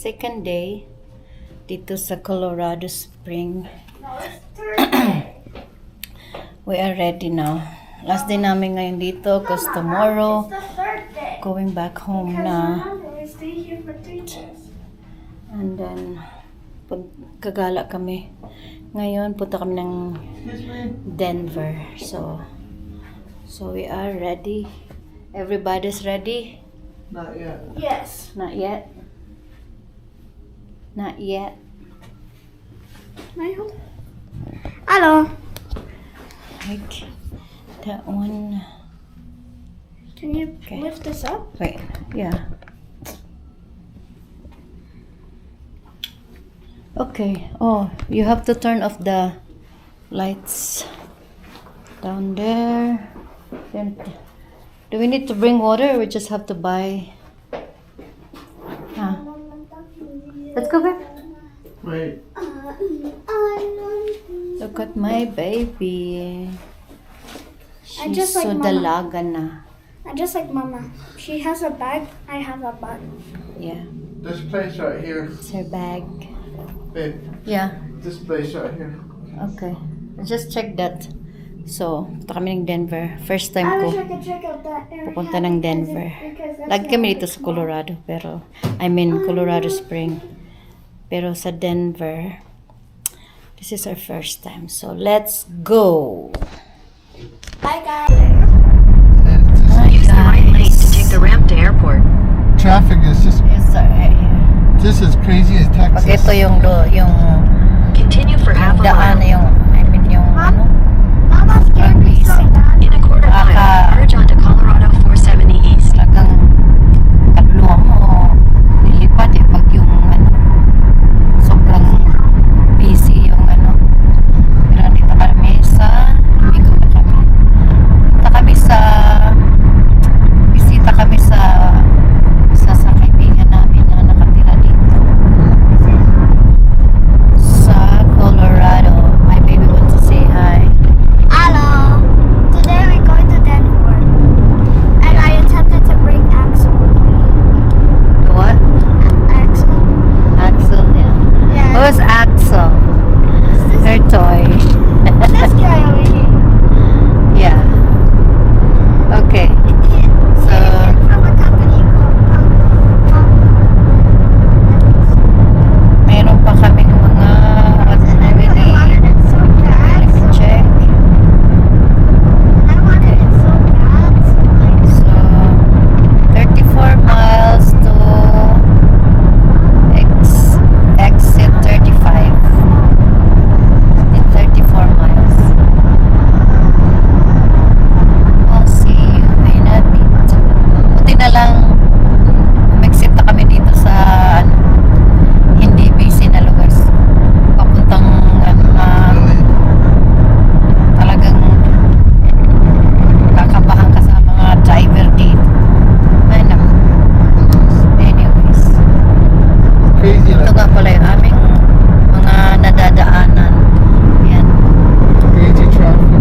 second day dito sa Colorado Spring. We are ready now. Last day namin ngayon dito because tomorrow going back home na. And then gagala kami. Ngayon punta kami ng Denver. So we are ready. Everybody's ready? Not yet. Yes. Not yet. Not yet. Hello. Like that one. Can you Okay. lift this up? Wait. Yeah. Okay. Oh, you have to turn off the lights down there. Then, do we need to bring water or we just have to buy? Huh? Let's go back. Wait. Look at my baby. I She's just like so Mama. dalaga na. I just like Mama. She has a bag. I have a bag. Yeah. This place right here. It's her bag. Babe, Yeah. this place right here. Okay. Just check that. So, punta kami ng Denver. First time I ko wish I could check out that area. pupunta ng Denver. because that's Lagi where kami I dito was sa born. Colorado, pero I mean Colorado Spring. Pero sa Denver, this is our first time. So, let's go! Bye, guys. Hi, Use the right lane to take the ramp to airport. Traffic is just Yes, right here. just as crazy as Pag Texas. ito yung Continue for half a daan, mile. yung ano, Mama scared me so bad. In a quarter mile, merge onto Colorado 470 East. talagang kabluhan mo, lilipad pag yung ano, sobrang busy yung ano. Pero dito kami sa, lumigo na kami. Bisita kami sa isa sa kaibigan namin na nakatira dito sa Colorado. My baby wants to say hi. Hello. Today we're going to Denver. And I attempted to bring Axel with me. What? Axel? Axel, yeah. Yeah. Who's Axel? Her toy. This guy over here. Yeah. Okay. So, From a company called mayroon pa kaming mga what And I really wanted it so bad. Let me check. I wanted it so bad. So like, So, 34 miles to exit 35. In 34 miles. We'll see you in a bit. Buti na lang umexit na kami dito sa ano, hindi busy na lugar. Papuntang talagang kakabahan ka sa mga driver dito. Ay naku. Anyways, Crazy ito like nga pala yung aming mga nadadaanan. Yan. crazy traffic.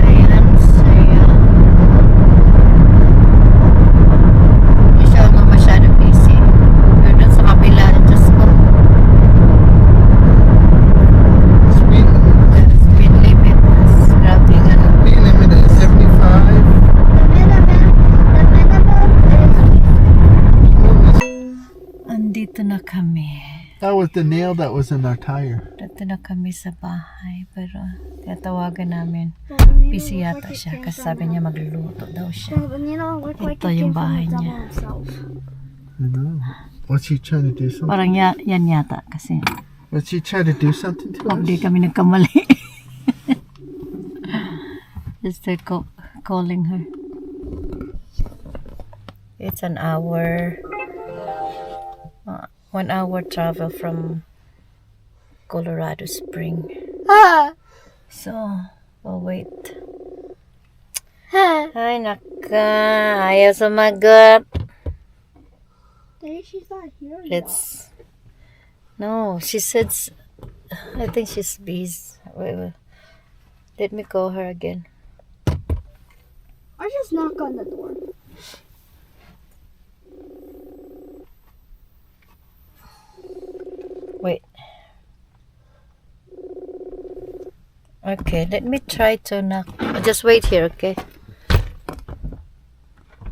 Ayan, saya. Hindi siya masyado busy. Pero dun sa kabila, Diyos ko, Speed speed limit. Grabe nga. speed limit is 75. the minimum is Andito na kami. That was the nail that was in our tire. Dito na kami sa bahay. Pero tatawagan namin. Busy yata siya kasi sabi niya magluluto daw siya. Ito yung bahay niya. I know. Was he trying to do something? Parang yan yata kasi Was he trying to do something to us? hindi kami nagkamali. Just calling her. It's an hour. 1 hour travel from Colorado Spring. So, we'll wait. Ay, naka. Ayaw sumagot. Maybe she's not here. No, she said, I think she's busy Wait. Let me call her again. Or just knock on the door. Wait. Okay, let me try to knock. Just wait here, okay?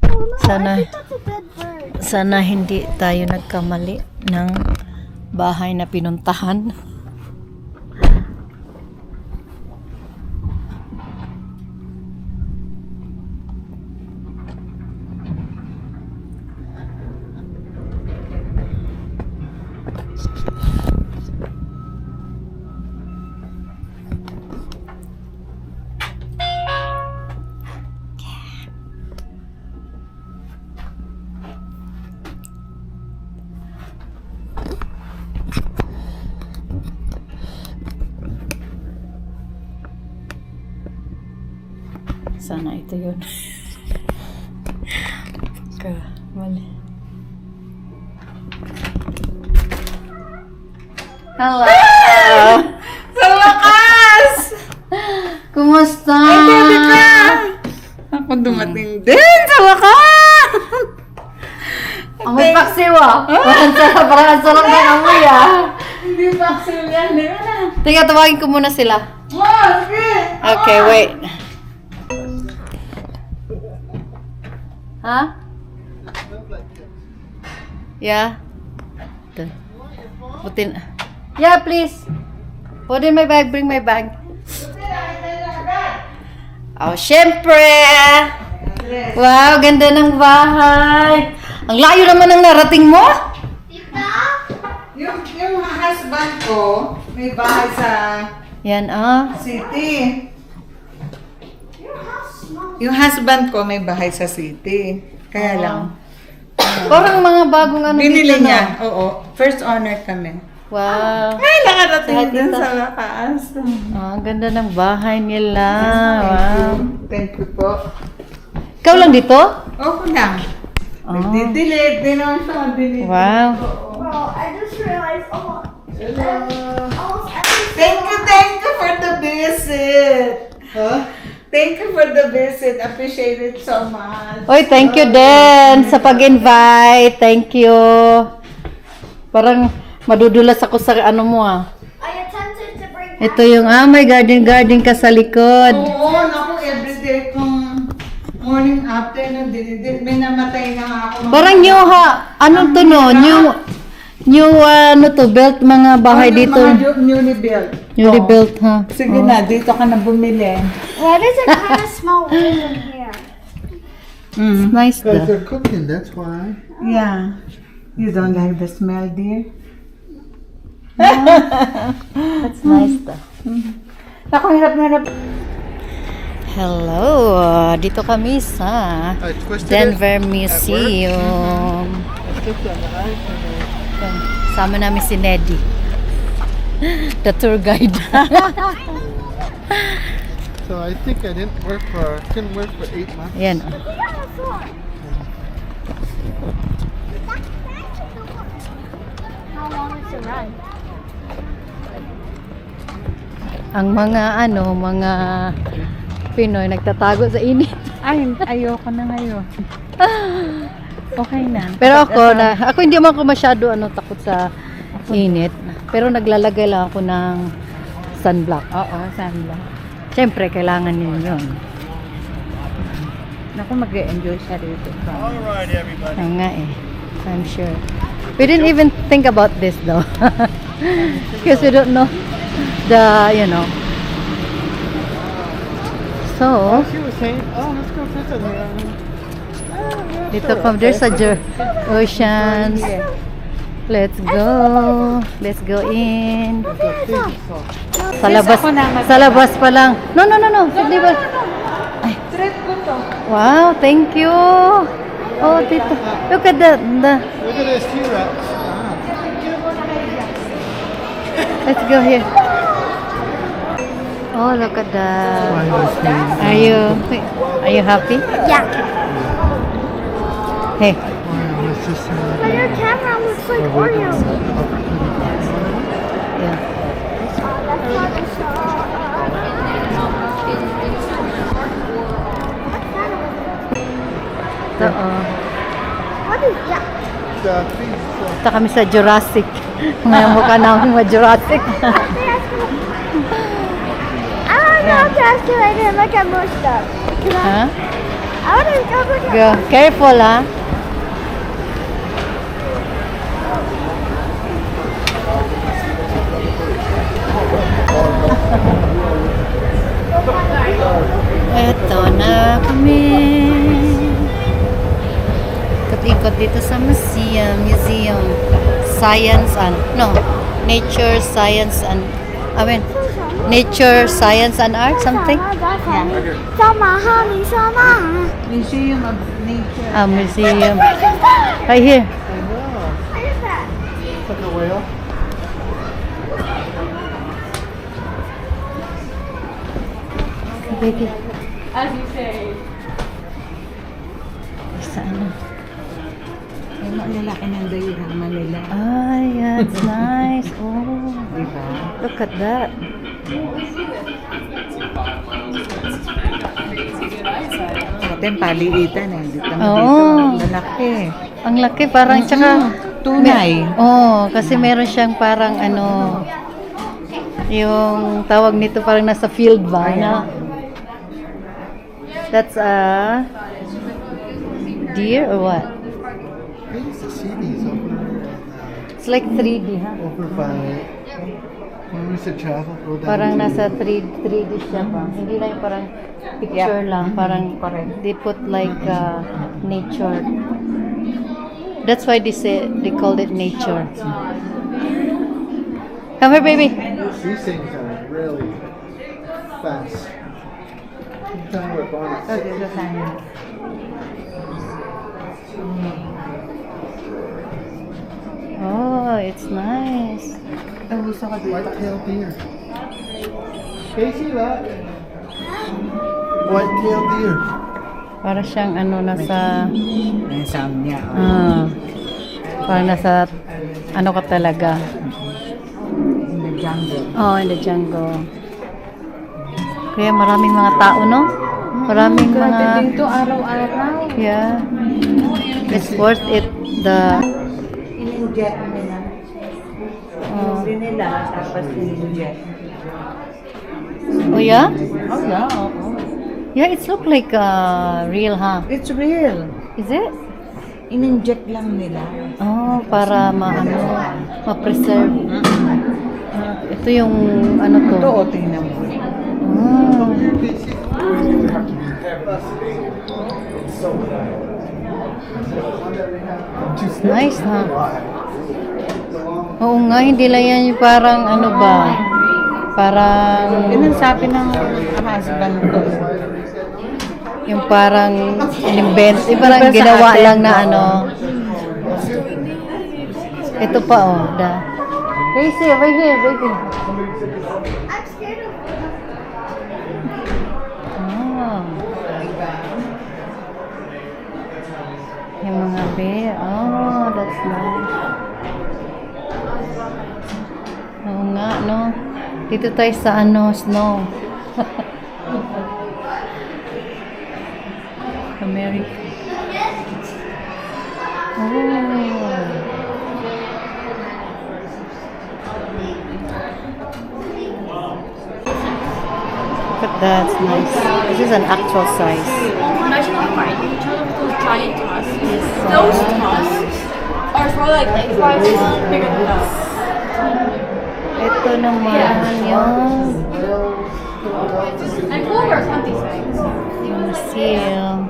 Oh no, Sana- I think that's a dead bird. Sana hindi tayo nagkamali ng bahay na pinuntahan. Sana ito yun. Mali. Hello! Sa wakas! Kumusta? Ay, baby ka! Ako dumating din sa wakas! Amoy paksiw ah! Parang ang sarap ng amoy ah! Hindi pa actually yan. Di ba na? Teka, tawagin ko muna sila. Oh, sige! Okay, wait. Ha? Yeah? Ito. Putin. Yeah, please. Put in my bag. Bring my bag. Oh, syempre! Wow, ganda ng bahay. Ang layo naman ng narating mo. Yung husband ko, may bahay sa Yan ah. city. Yung husband ko may bahay sa city. Kaya lang. Parang mga bagong ano Binili dito, no? niya. Oo. First owner kami. Wow. Ay, nakarating Lahat din dito. sa wakas. Ah, ganda ng bahay nila. Wow. Thank you po. Ikaw lang dito? Okay lang. Oh. Delete din naman siya. Delete. Wow. Well, I just realized almost every Thank you for the visit. Huh? Thank you for the visit. Appreciate it so much. Oy, thank you din sa pag-invite. Thank you. Parang madudulas ako sa ano mo ah. I attempted to bring Ito yung may garden ka sa likod. Oo, naku, everyday kong morning afternoon, may namatay na nga ako. Parang new ano to no? New ano to, built mga bahay dito. Mga newly built. Newly Oo. built ha. Sige na, dito ka na bumili. Why does it kind of smell weird in here? Mm. Nice Because though. they're cooking, that's why. Yeah. You don't like the smell, dear? That's nice though. Ako, hirap. Hello, dito kami sa I twisted Denver it. Museum. Sama namin si Neddy, the tour guide. So I think I couldn't work for 8 months. Yan. How long is the run? Ang mga Pinoy nagtatago sa init. Ay, ayoko na ngayon. Okay na. Pero ako hindi man ako masyado takot sa init. Pero naglalagay lang ako ng sunblock. Oo, sunblock. Siyempre, kailangan niyo yun. Naku, mag-enjoy siya rito. Oo nga eh. I'm sure. We didn't even think about this though. Because we don't know So, She was saying, let's go visit her. dito pa, there's a oceans. Let's go in. Sa labas pa lang. No. Di ba? Trip ko to. Wow, thank you. Oh, dito. Look at the Look at this T-Rex. let's go here. Oh, look at that. Are you happy? Yeah. Hey. But your camera looks like Oreo. Yeah. That's not a star. please. Punta kami sa Jurassic. Ngayon mukha namin mga Jurassic. I want to go to escalator and look at more stuff. Can I? Ha? I want to go look at Go. Careful, ha? Eto na kami. Ikot-ikot dito sa museum. Science and, no, nature, science and, nature, science and art, something? Summer, honey, summer. Museum of Nature. Museum. Right here. What is that? Like a whale? Baby. As you say. Sa ano? Ay, malalaki ng diorama nila. Ay, that's nice. Oh, Diba? look at that. Sa atin, paliitan eh. Dito naman Oo. dito. Lalaki. Ang laki parang tsaka Tunay. kasi meron siyang parang ano yung tawag nito parang nasa field ba na? That's a deer or what? I used to see these It's like 3D, ha? over by when we used to travel. Go down Parang to- nasa 3D siya pa. Hindi lang yung parang picture lang, parang they put like nature. That's why they called it nature. Come here, baby. These things are really fast. Every time we're gone, So, dito tayo. Oh, it's nice. Ang gusto ko dito. white-tailed deer. Casey, look. White-tailed deer. Para siyang ano nasa Ang sound niya. parang nasa ano ka talaga. In the jungle. Oh, in the jungle. Kaya maraming mga tao, no? Maraming Grabe mga dito, araw-araw. yeah. It's worth it the In-inject nila. oh, Nila, tapos in-inject. oh yeah? Oh, yeah, oo. Yeah, it's look like real, huh? It's real. Is it? In-inject lang nila. Oh, para ma-preserve. Ito yung ano to. Ito, o, tingnan mo. Oh. It's nice, ha? Oo nga, hindi lang yan yung parang ano ba? Parang Yun ang sabi ng husband ko. yung parang invent, parang Diba sa ginawa atin, lang na oo. ano. Ito pa oh, Casey, over here, baby. I'm scared of Oh. Yung mga bear. Oh, that's nice. Oo nga, no? Dito tayo sa ano, snow. America. Oh. Look at that, it's nice. This is an actual size. National Park, you tell them those giant tusks. Those tusks are probably like 5 feet bigger than us. Ito naman yung And polar bears have these things. seal.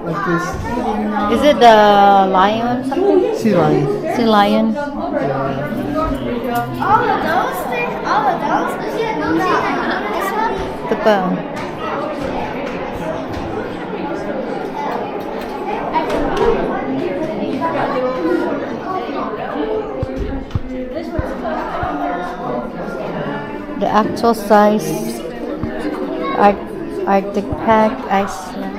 Like this Is it the lion or something? sea lion. Sea lion? all of those things. All of those. No. This one. Ito pa. The actual size Arctic Pack Iceland.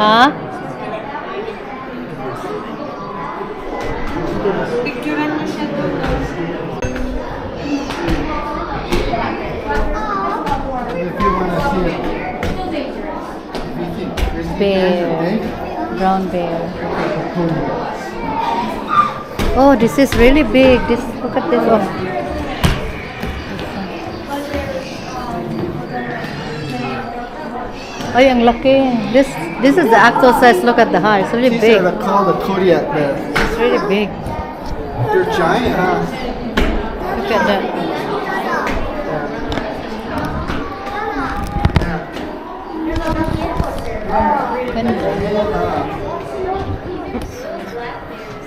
Huh? Picturean mo siya doon. If you want to see it, if you think there's bear. Brown bear. Oh, this is really big. This, look at this one. Oh, ang laki. This is the actual size. Look at the heart. It's really These big. are called the Kodiak bear. It's really big. They're giant, huh? Look at that.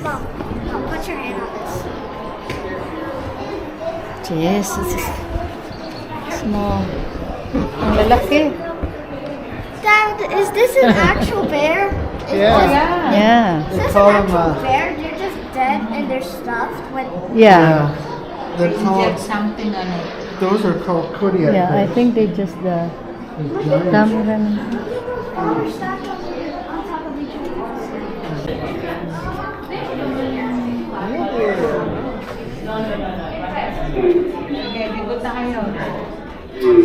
Mom, put your hand on this. Yes, it's small. Ang lalaki. Dad, is this an actual bear? Yeah. Yeah. Is this call an them, actual bear? They're just dead and they're stuffed with. Yeah. They're called, something on it. those are called Kodiak Yeah, I bears. think they just the They're giant. Tamaran. Oh, they're stacked on top of each other. Okay, bigot na kayo.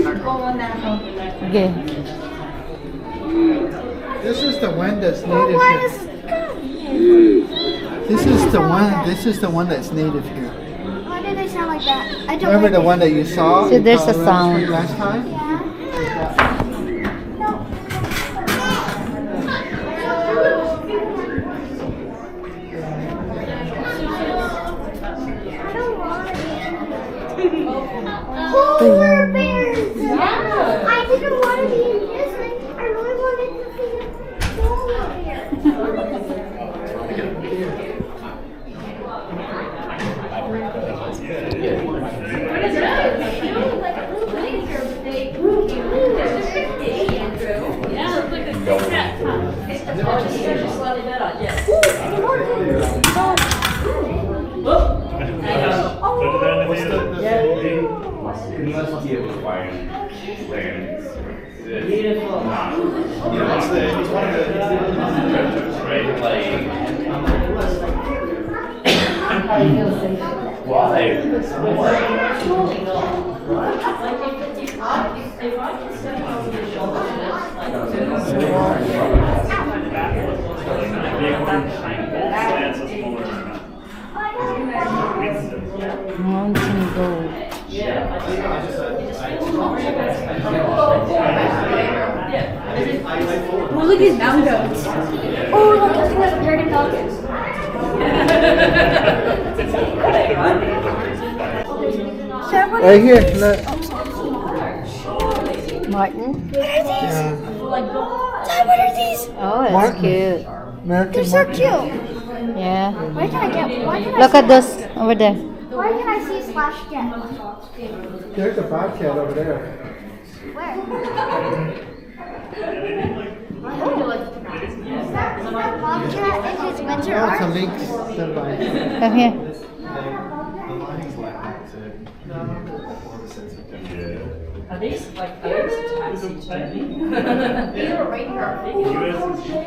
Ako muna ako. Okay. This is the one that's Oh, native why here. is This is the one. This is the one that's native here. why do they sound like that? I don't Remember like the it. one that you saw? See, in there's a Colorado sound. Springs last time. Yeah. I don't want it. Polar bears! Yeah! I didn't want to be in Disney. I really wanted to see a polar bear. You must be able to find land. Beautiful. You know, it's one of the right? Like, Mountain goat. Oh, look at these mountain goats. Oh, look, I think that's dirty pelicans. Right here. Look. Martin. Yeah. Dad, what are these? Oh, that's Martin. cute. American They're so Martin. cute. Yeah. Why can I get? Why can I? Look at those over there. Why can I see Slash get? There's a bobcat over there. Where? Is that bobcat in his winter Oh, it's a art? lynx. Somebody. Come here. Are these like taxi journey? These are right here.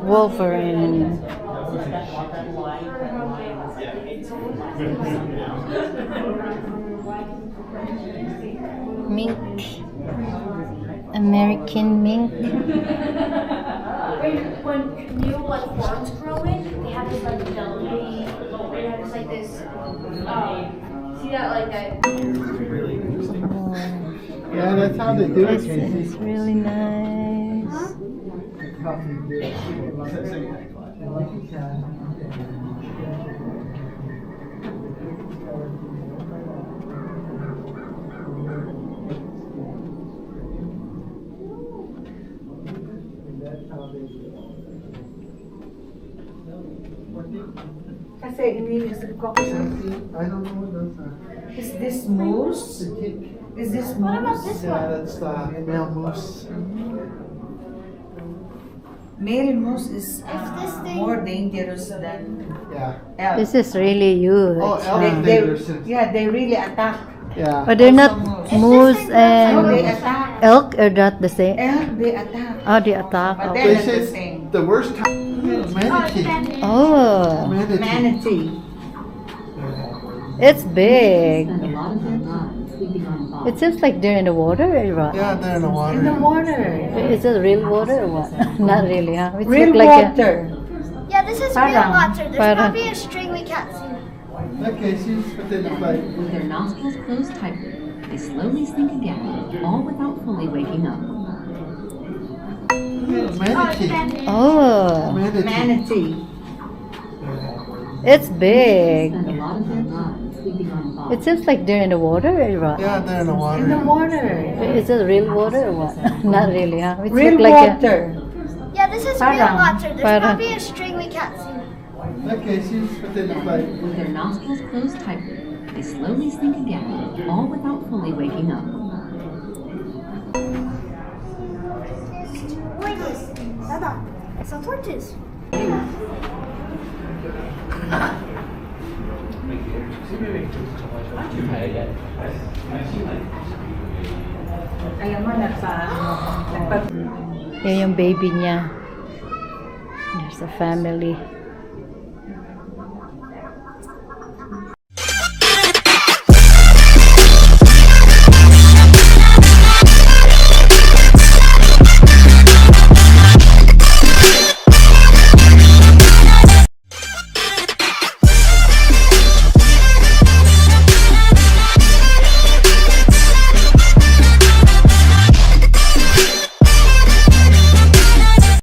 Wolverine. Mink. American mink. When new like horns grow in, they have this like belly. They have this like this. See that like that? Oh, Yeah, that's how they do it. this is really nice. That's how they do it. Kasi iniisip ko, I don't know what those are. is this moose? The tick. Is this What about moose? this Yeah, one? that's the male moose. Male moose is this thing- more dangerous than Yeah. elk. This is really huge. Oh, elk They, is they, dangerous. yeah, they really attack. Yeah. But they're not Also moose So and they attack. elk are not the same. Elk, they attack. Oh, they attack. But Okay. They they're not the say same. the worst time. Manatee. Oh, Manatee. Manatee. it's big. It seems like they're in the water or what? Yeah, they're in the water. In the water. Is it real water or what? Not really, huh? It Real look like water. Yeah, this is Parang- real water. There's parang- probably a string we can't see. Okay, she's within the pipe. With their nostrils closed tightly, they slowly sink again, all without fully waking up. Manatee. Oh, Manatee. Manatee. it's big. Spend a lot of their time sleeping on bottom. It seems like they're in the water or what? Yeah, they're in the water. In the water. Is it real water or what? Not really, huh? It Real look like water. Yeah, this is real Parang- water. There's parang- probably a string we can't see. Okay, she's within the pipe. With their nostrils closed tightly, they slowly sink again, all without fully waking up. Wait, Dada, it's a tortoise. Alam mo, Yan yung baby niya. There's a family.